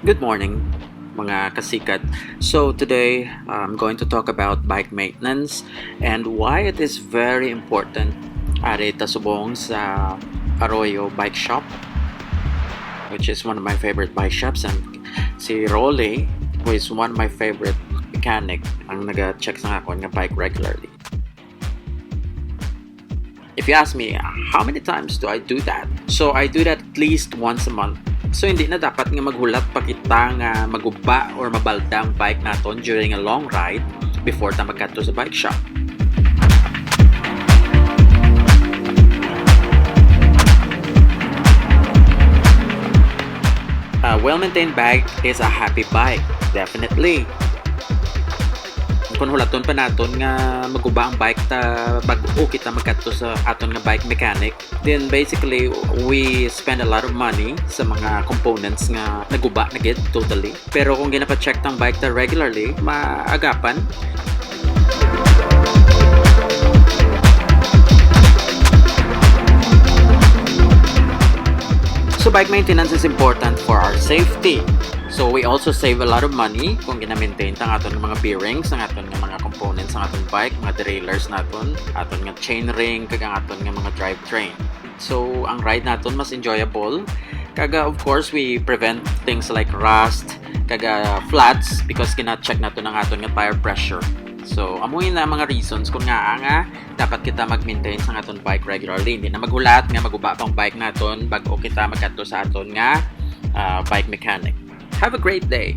Good morning, mga kasikat. So today, I'm going to talk about bike maintenance and why it is very important. Ari tasubong sa Arroyo Bike Shop, which is one of my favorite bike shops, and si Rolly, who is one of my favorite mechanic, ang naga-check sa akon nga bike regularly. If you ask me, how many times do I do that? So I do that at least once a month. So hindi na dapat nga maghulat pa kita nga maguba or mabalda ang bike naton during a long ride before ta magkadto sa bike shop. A well-maintained bike is a happy bike, definitely. Kung hulaton pa naton nga maguba ang bike ta bag-o kita magkadto sa aton nga bike mechanic, then basically we spend a lot of money sa mga components nga naguba na gid totally. Pero kung ginapa-check tang bike ta regularly, maagapan. So bike maintenance is important for our safety. So we also save a lot of money kung gina-maintain ang aton mga bearings, ang aton nga mga components ng aton bike, mga derailleurs naton, aton nga chainring, kag ang aton nga mga drivetrain. So ang ride naton mas enjoyable. Kaga of course we prevent things like rust, kaga flats because kina-check naton ang aton nga tire pressure. So amuin na mga reasons kung nga dapat kita mag-maintain sa aton bike regularly. Hindi na maghulat nga maguba pang bike naton bago kita magkadto sa aton nga bike mechanic. Have a great day!